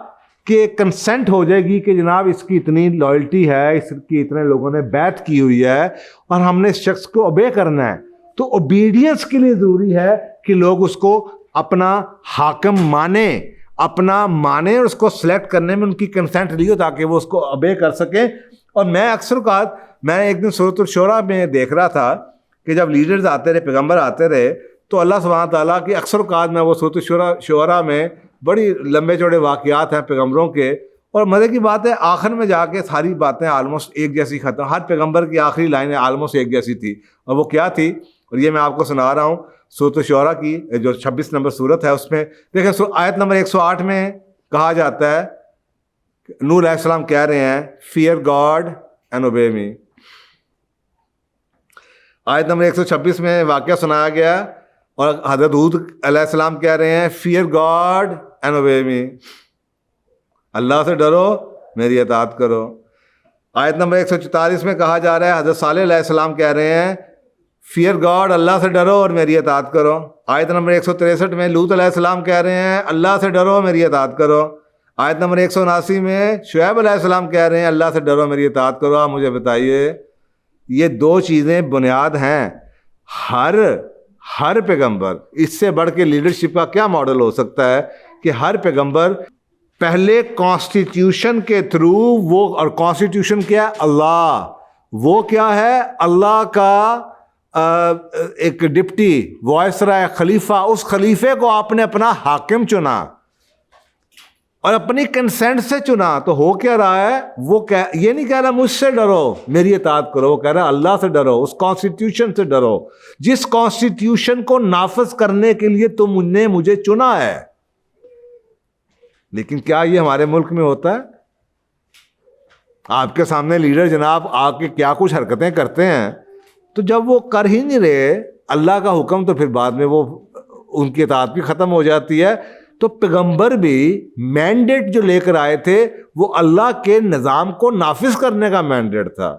کہ کنسنٹ ہو جائے گی کہ جناب اس کی اتنی لائلٹی ہے، اس کی اتنے لوگوں نے بیعت کی ہوئی ہے اور ہم نے اس شخص کو اوبے کرنا ہے. تو اوبیڈینس کے لیے ضروری ہے کہ لوگ اس کو اپنا حاکم مانیں، اپنا مانیں، اور اس کو سلیکٹ کرنے میں ان کی کنسنٹ لی ہو تاکہ وہ اس کو اوبے کر سکیں. اور میں اکثر اوقات، میں ایک دن سورۃ الشورى میں دیکھ رہا تھا کہ جب لیڈرز آتے رہے، پیغمبر آتے رہے، تو اللہ سبحانہ تعالیٰ کی اکثر اوقات میں وہ سورۃ الشورى میں بڑی لمبے چوڑے واقعات ہیں پیغمبروں کے. اور مزے کی بات ہے آخر میں جا کے ساری باتیں آلموسٹ ایک جیسی ختم، ہر پیغمبر کی آخری لائنیں آلموسٹ ایک جیسی تھی. اور وہ کیا تھی؟ اور یہ میں آپ کو سنا رہا ہوں سورۃ الشورى کی جو 26 نمبر سورت ہے، اس میں دیکھیں آیت نمبر 108 میں کہا جاتا ہے نوح علیہ السلام کہہ رہے ہیں فیئر گاڈ اینڈ اوبے می. آیت نمبر 126 میں واقعہ سنایا گیا اور حضرت ہود علیہ السلام کہہ رہے ہیں fear god and obey me. اللہ سے ڈرو میری اطاعت کرو. آیت نمبر 144 میں کہا جا رہا ہے حضرت صالح علیہ السلام کہہ رہے ہیں فیئر گاڈ اللہ سے ڈرو اور میری اطاعت کرو. آیت نمبر 163 میں لوط علیہ السلام کہہ رہے ہیں اللہ سے ڈرو میری اطاعت کرو. آیت نمبر 179 میں شعیب علیہ السلام کہہ رہے ہیں اللہ سے ڈرو میری اطاعت کرو. آپ مجھے بتائیے یہ دو چیزیں بنیاد ہیں ہر پیغمبر. اس سے بڑھ کے لیڈرشپ کا کیا ماڈل ہو سکتا ہے کہ ہر پیغمبر پہلے کانسٹیٹیوشن کے تھرو وہ, اور کانسٹیٹیوشن کیا ہے اللہ, وہ کیا ہے اللہ کا ایک ڈپٹی وائسرائے خلیفہ, اس خلیفے کو آپ نے اپنا حاکم چنا اور اپنی کنسنٹ سے چنا. تو ہو کیا رہا ہے, وہ یہ نہیں کہہ رہا مجھ سے ڈرو میری اطاعت کرو, وہ کہہ رہا اللہ سے ڈرو, اس کانسٹیٹیوشن سے ڈرو جس کانسٹیٹیوشن کو نافذ کرنے کے لیے تم نے مجھے چنا ہے. لیکن کیا یہ ہمارے ملک میں ہوتا ہے؟ آپ کے سامنے لیڈر جناب آ کے کیا کچھ حرکتیں کرتے ہیں, تو جب وہ کر ہی نہیں رہے اللہ کا حکم تو پھر بعد میں وہ ان کی اطاعت بھی ختم ہو جاتی ہے. تو پیغمبر بھی مینڈیٹ جو لے کر آئے تھے وہ اللہ کے نظام کو نافذ کرنے کا مینڈیٹ تھا.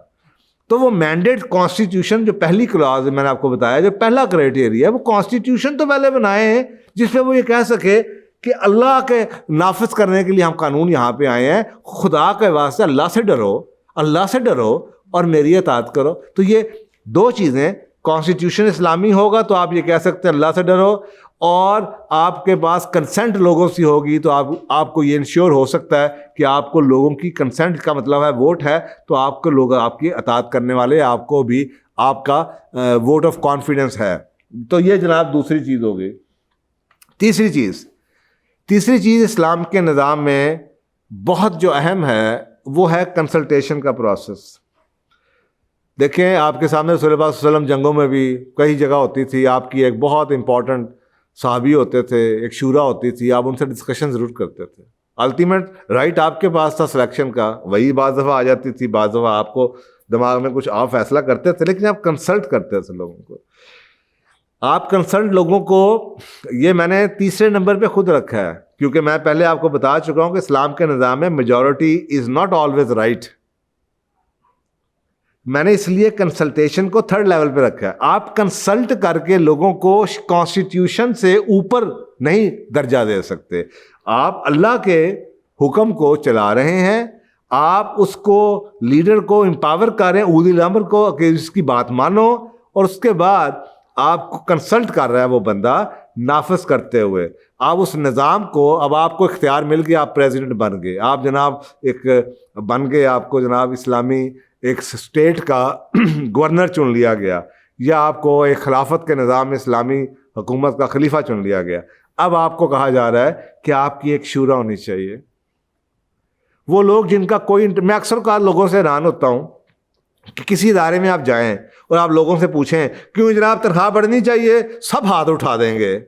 تو وہ مینڈیٹ کانسٹیٹیوشن جو پہلی کلاز میں نے آپ کو بتایا جو پہلا کرائٹیریا ہے, وہ کانسٹیٹیوشن تو پہلے بنائے ہیں جس پہ وہ یہ کہہ سکے کہ اللہ کے نافذ کرنے کے لیے ہم قانون یہاں پہ آئے ہیں, خدا کے واسطے اللہ سے ڈرو اور میری اطاعت کرو. تو یہ دو چیزیں, کانسٹیٹیوشن اسلامی ہوگا تو آپ یہ کہہ سکتے ہیں اللہ سے ڈرو, اور آپ کے پاس کنسنٹ لوگوں سے ہوگی تو آپ کو یہ انشور ہو سکتا ہے کہ آپ کو لوگوں کی کنسنٹ کا مطلب ہے ووٹ ہے, تو آپ کو لوگ آپ کی اطاعت کرنے والے آپ کو بھی آپ کا ووٹ آف کانفیڈنس ہے. تو یہ جناب دوسری چیز ہوگی. تیسری چیز اسلام کے نظام میں بہت جو اہم ہے وہ ہے کنسلٹیشن کا پروسیس. دیکھیں آپ کے سامنے رسول اللہ صلی اللہ علیہ وسلم جنگوں میں بھی کئی جگہ ہوتی تھی, آپ کی ایک بہت امپورٹنٹ صحابی ہوتے تھے, ایک شورا ہوتی تھی, آپ ان سے ڈسکشن ضرور کرتے تھے. الٹیمیٹ رائٹ آپ کے پاس تھا سلیکشن کا, وہی بعض دفعہ آ جاتی تھی, بعض دفعہ آپ کو دماغ میں کچھ آپ فیصلہ کرتے تھے, لیکن آپ کنسلٹ کرتے تھے لوگوں کو. آپ کنسلٹ لوگوں کو, یہ میں نے تیسرے نمبر پہ خود رکھا ہے کیونکہ میں پہلے آپ کو بتا چکا ہوں کہ اسلام کے نظام میں majority is not always right. میں نے اس لیے کنسلٹیشن کو تھرڈ لیول پہ رکھا ہے. آپ کنسلٹ کر کے لوگوں کو کانسٹیٹیوشن سے اوپر نہیں درجہ دے سکتے. آپ اللہ کے حکم کو چلا رہے ہیں, آپ اس کو لیڈر کو امپاور کر رہے ہیں, اولی الامر کو, کہ اس کی بات مانو, اور اس کے بعد آپ کو کنسلٹ کر رہا ہے وہ بندہ نافذ کرتے ہوئے. آپ اس نظام کو, اب آپ کو اختیار مل گیا, آپ پریزیڈنٹ بن گئے, آپ جناب ایک بن گئے, آپ کو جناب اسلامی ایک اسٹیٹ کا گورنر چن لیا گیا, یا آپ کو ایک خلافت کے نظام میں اسلامی حکومت کا خلیفہ چن لیا گیا. اب آپ کو کہا جا رہا ہے کہ آپ کی ایک شورا ہونی چاہیے. وہ لوگ جن کا کوئی میں اکثر کا لوگوں سے حیران ہوتا ہوں کہ کسی ادارے میں آپ جائیں اور آپ لوگوں سے پوچھیں کیوں جناب تنخواہ بڑھنی چاہیے, سب ہاتھ اٹھا دیں گے.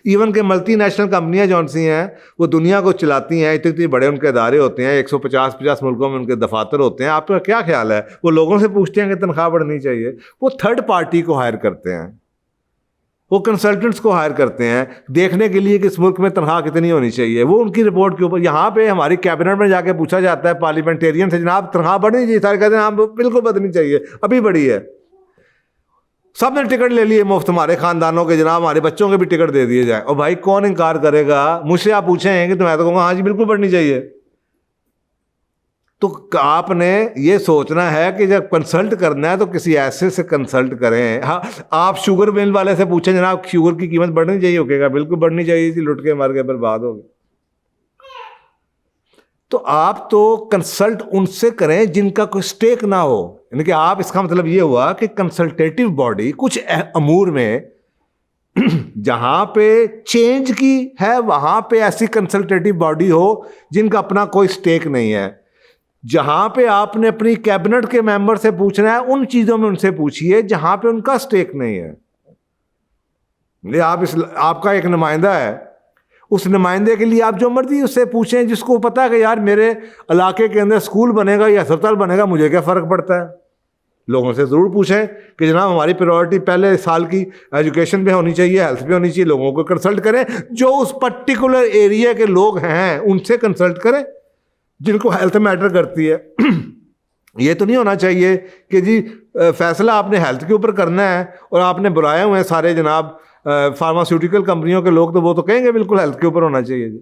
ایون کہ ملٹی نیشنل کمپنیاں جون سی ہیں وہ دنیا کو چلاتی ہیں, اتنے بڑے ان کے ادارے ہوتے ہیں, 150 ملکوں میں ان کے دفاتر ہوتے ہیں. آپ کا کیا خیال ہے, وہ لوگوں سے پوچھتے ہیں کہ تنخواہ بڑھنی چاہیے؟ وہ تھرڈ پارٹی کو ہائر کرتے ہیں, وہ کنسلٹنٹس کو ہائر کرتے ہیں دیکھنے کے لیے کہ اس ملک میں تنخواہ کتنی ہونی چاہیے. وہ ان کی رپورٹ کے اوپر, یہاں پہ ہماری کیبنٹ میں جا کے پوچھا جاتا ہے پارلیمنٹیرین سے جناب تنخواہ بڑھنی چاہیے, سارے کہتے ہیں ہاں بالکل بڑھنی چاہیے, ابھی بڑھی ہے. سب نے ٹکٹ لے لیے مفت, ہمارے خاندانوں کے, جناب ہمارے بچوں کے بھی ٹکٹ دے دیے جائیں. اور بھائی کون انکار کرے گا؟ مجھ سے آپ پوچھیں کہ تو میں تو کہوں گا ہاں جی بالکل بڑھنی چاہیے. تو آپ نے یہ سوچنا ہے کہ جب کنسلٹ کرنا ہے تو کسی ایسے سے کنسلٹ کریں. ہاں آپ شوگر مل والے سے پوچھیں جناب شوگر کی قیمت بڑھنی چاہیے, ہوگے گا بالکل بڑھنی چاہیے تھی, لٹ کے مر کے برباد ہو گئے. تو آپ تو کنسلٹ ان سے کریں جن کا کوئی اسٹیک نہ ہو. یعنی کہ آپ, اس کا مطلب یہ ہوا کہ کنسلٹیٹو باڈی کچھ امور میں جہاں پہ چینج کی ہے وہاں پہ ایسی کنسلٹیٹو باڈی ہو جن کا اپنا کوئی اسٹیک نہیں ہے. جہاں پہ آپ نے اپنی کیبنٹ کے ممبر سے پوچھنا ہے ان چیزوں میں ان سے پوچھیے جہاں پہ ان کا اسٹیک نہیں ہے. آپ کا ایک نمائندہ ہے, اس نمائندے کے لیے آپ جو مرضی اس سے پوچھیں، جس کو پتا ہے کہ یار میرے علاقے کے اندر اسکول بنے گا یا ہسپتال بنے گا، مجھے کیا فرق پڑتا ہے. لوگوں سے ضرور پوچھیں کہ جناب ہماری پریورٹی پہلے سال کی ایجوکیشن پہ ہونی چاہیے، ہیلتھ پہ ہونی چاہیے. لوگوں کو کنسلٹ کریں، جو اس پرٹیکولر ایریا کے لوگ ہیں ان سے کنسلٹ کریں جن کو ہیلتھ میٹر کرتی ہے. یہ تو نہیں ہونا چاہیے کہ جی فیصلہ آپ نے ہیلتھ کے اوپر کرنا ہے اور آپ نے بلائے ہوئے ہیں سارے جناب فارماسیوٹیکل کمپنیوں کے لوگ، تو وہ تو کہیں گے بالکل ہیلتھ کے اوپر ہونا چاہیے جی.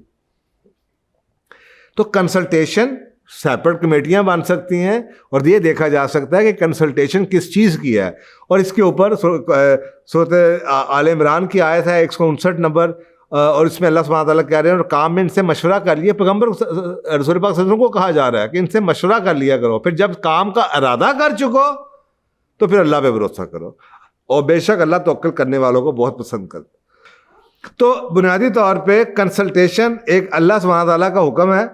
تو کنسلٹیشن سیپریٹ کمیٹیاں بن سکتی ہیں اور یہ دیکھا جا سکتا ہے کہ کنسلٹیشن کس چیز کی ہے. اور اس کے اوپر سورۃ آل عمران کی آیت ہے 159 نمبر، اور اس میں اللہ سبحانہ تعالیٰ کہہ رہے ہیں اور کام میں ان سے مشورہ کر لیے. پیغمبر رسول پاک صلی اللہ علیہ وسلم کو کہا جا رہا ہے کہ ان سے مشورہ کر لیا کرو، پھر جب کام کا ارادہ کر چکو تو پھر اللہ پہ بھروسہ کرو، اور بے شک اللہ توکل کرنے والوں کو بہت پسند کرتا. تو بنیادی طور پہ کنسلٹیشن ایک اللہ سبحانہ تعالیٰ کا حکم ہے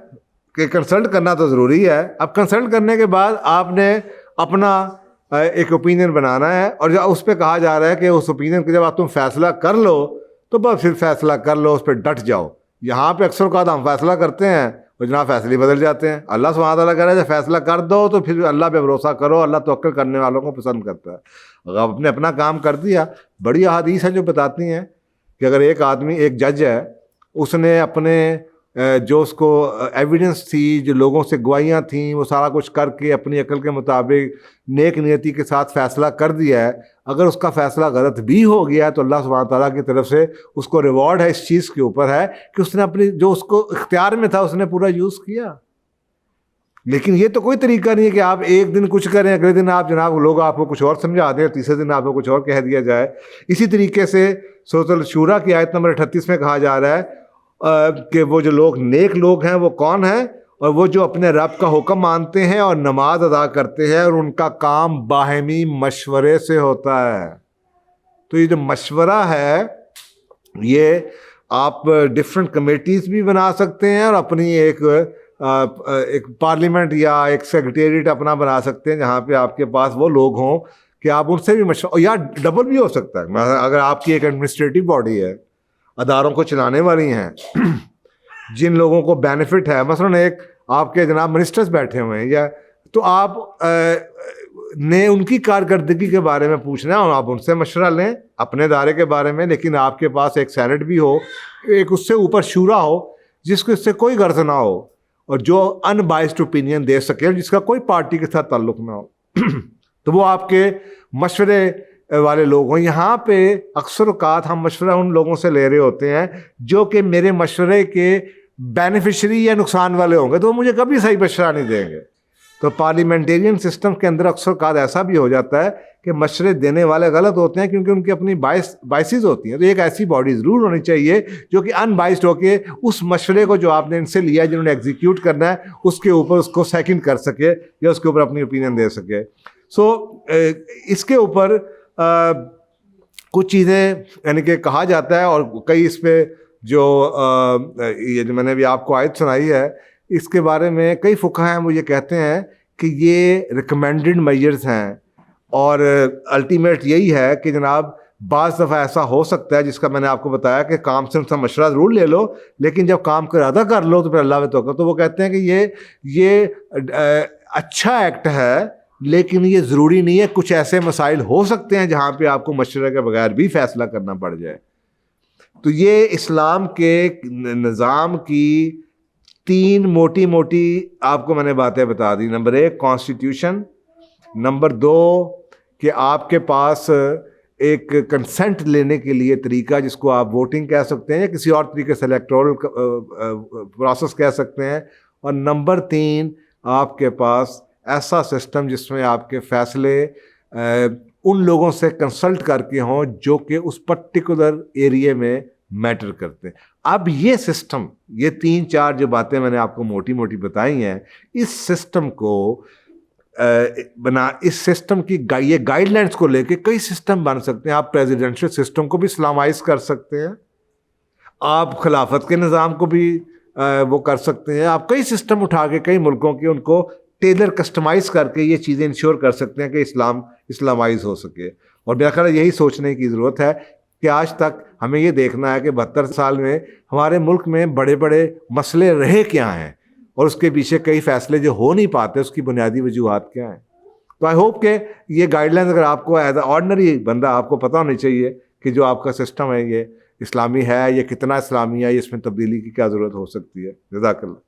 کہ کنسلٹ کرنا تو ضروری ہے. اب کنسلٹ کرنے کے بعد آپ نے اپنا ایک اوپینین بنانا ہے، اور جب اس پہ کہا جا رہا ہے کہ اس اوپینین کو جب آپ تم فیصلہ کر لو تو بس پھر فیصلہ کر لو، اس پہ ڈٹ جاؤ. یہاں پہ اکثر اوقات ہم فیصلہ کرتے ہیں اور جناب فیصلے بدل جاتے ہیں. اللہ سبحانہ تعالیٰ کہہ رہا ہے جب فیصلہ کر دو تو پھر اللہ پہ بھروسہ کرو، اللہ توکل کرنے والوں کو پسند کرتا ہے. اگر آپ نے اپنا کام کر دیا، بڑی احادیث ہیں جو بتاتی ہیں کہ اگر ایک آدمی، ایک جج ہے، اس نے اپنے جو اس کو ایویڈنس تھی، جو لوگوں سے گواہیاں تھیں، وہ سارا کچھ کر کے اپنی عقل کے مطابق نیک نیتی کے ساتھ فیصلہ کر دیا ہے، اگر اس کا فیصلہ غلط بھی ہو گیا ہے تو اللہ سبحانہ تعالیٰ کی طرف سے اس کو ریوارڈ ہے اس چیز کے اوپر ہے کہ اس نے اپنی جو اس کو اختیار میں تھا اس نے پورا یوز کیا. لیکن یہ تو کوئی طریقہ نہیں ہے کہ آپ ایک دن کچھ کریں، اگلے دن آپ جناب لوگ آپ کو کچھ اور سمجھا دیں، تیسرے دن آپ کو کچھ اور کہہ دیا جائے. اسی طریقے سے سورۃ الشورى کی آیت نمبر 38 میں کہا جا رہا ہے کہ وہ جو لوگ نیک لوگ ہیں وہ کون ہیں، اور وہ جو اپنے رب کا حکم مانتے ہیں اور نماز ادا کرتے ہیں اور ان کا کام باہمی مشورے سے ہوتا ہے. تو یہ جو مشورہ ہے یہ آپ ڈفرینٹ کمیٹیز بھی بنا سکتے ہیں اور اپنی ایک پارلیمنٹ یا ایک سیکریٹریٹ اپنا بنا سکتے ہیں جہاں پہ آپ کے پاس وہ لوگ ہوں کہ آپ ان سے بھی مشورہ، یا ڈبل بھی ہو سکتا ہے. اگر آپ کی ایک ایڈمنسٹریٹو باڈی ہے، اداروں کو چلانے والی ہیں، جن لوگوں کو بینیفٹ ہے، مثلاً ایک آپ کے جناب منسٹرز بیٹھے ہوئے ہیں، یا تو آپ نے ان کی کارکردگی کے بارے میں پوچھنا ہے اور آپ ان سے مشورہ لیں اپنے ادارے کے بارے میں. لیکن آپ کے پاس ایک سینٹ بھی ہو، ایک اس سے اوپر شورا ہو جس کو اس سے کوئی غرض نہ ہو اور جو ان بائسڈ اوپینین دے سکے، جس کا کوئی پارٹی کے ساتھ تعلق نہ ہو، تو وہ آپ کے مشورے والے لوگ ہوں. یہاں پہ اکثر اوقات ہم مشورہ ان لوگوں سے لے رہے ہوتے ہیں جو کہ میرے مشورے کے بینیفیشری یا نقصان والے ہوں گے، تو وہ مجھے کبھی صحیح مشورہ نہیں دیں گے. تو پارلیمنٹیرین سسٹم کے اندر اکثر اوقات ایسا بھی ہو جاتا ہے کہ مشورے دینے والے غلط ہوتے ہیں کیونکہ ان کی اپنی بائسز ہوتی ہیں. تو ایک ایسی باڈی ضرور ہونی چاہیے جو کہ ان بائسڈ ہو کے اس مشورے کو جو آپ نے ان سے لیا ہے، جنہوں نے ایگزیکیوٹ کرنا ہے، اس کے اوپر اس کو سیکنڈ کر سکے یا اس کے اوپر اپنی اوپینین دے سکے. سو اس کے اوپر کچھ چیزیں یعنی کہ کہا جاتا ہے، اور کئی اس پہ جو یہ جو میں نے بھی آپ کو آیت سنائی ہے اس کے بارے میں کئی فقہا ہیں وہ یہ کہتے ہیں کہ یہ ریکمینڈڈ میجرز ہیں، اور الٹیمیٹ یہی ہے کہ جناب بعض دفعہ ایسا ہو سکتا ہے جس کا میں نے آپ کو بتایا کہ کام سے ان سے مشورہ ضرور لے لو، لیکن جب کام کا ارادہ کر لو تو پھر اللہ پہ توکل. تو وہ کہتے ہیں کہ یہ اچھا ایکٹ ہے لیکن یہ ضروری نہیں ہے. کچھ ایسے مسائل ہو سکتے ہیں جہاں پہ آپ کو مشورے کے بغیر بھی فیصلہ کرنا پڑ جائے. تو یہ اسلام کے نظام کی 3 موٹی آپ کو میں نے باتیں بتا دی. نمبر 1 کانسٹیٹیوشن، نمبر 2 کہ آپ کے پاس ایک کنسنٹ لینے کے لیے طریقہ جس کو آپ ووٹنگ کہہ سکتے ہیں یا کسی اور طریقے سے الیکٹورل پروسیس کہہ سکتے ہیں، اور نمبر 3 آپ کے پاس ایسا سسٹم جس میں آپ کے فیصلے ان لوگوں سے کنسلٹ کر کے ہوں جو کہ اس پرٹیکولر ایریے میں میٹر کرتے ہیں. اب یہ سسٹم، یہ 3-4 جو باتیں میں نے آپ کو موٹی بتائی ہیں، اس سسٹم کو اس سسٹم کی یہ گائیڈ لائنس کو لے کے کئی سسٹم بن سکتے ہیں. آپ پریزیڈنشل سسٹم کو بھی اسلامائز کر سکتے ہیں، آپ خلافت کے نظام کو بھی وہ کر سکتے ہیں، آپ کئی سسٹم اٹھا کے کئی ملکوں کے ان کو ٹیلر کسٹمائز کر کے یہ چیزیں انشور کر سکتے ہیں کہ اسلام اسلامائز ہو سکے. اور میرا خیال ہے یہی سوچنے کی ضرورت ہے کہ آج تک ہمیں یہ دیکھنا ہے کہ 72 سال میں ہمارے ملک میں بڑے بڑے مسئلے رہے کیا ہیں اور اس کے پیچھے کئی فیصلے جو ہو نہیں پاتے اس کی بنیادی وجوہات کیا ہیں. تو آئی ہوپ کہ یہ گائیڈ لائنز اگر آپ کو ایز اے آرڈنری بندہ آپ کو پتہ ہونی چاہیے کہ جو آپ کا سسٹم ہے یہ اسلامی ہے، یہ کتنا اسلامی ہے، اس میں تبدیلی کی کیا ضرورت ہو سکتی ہے. جزاک اللہ.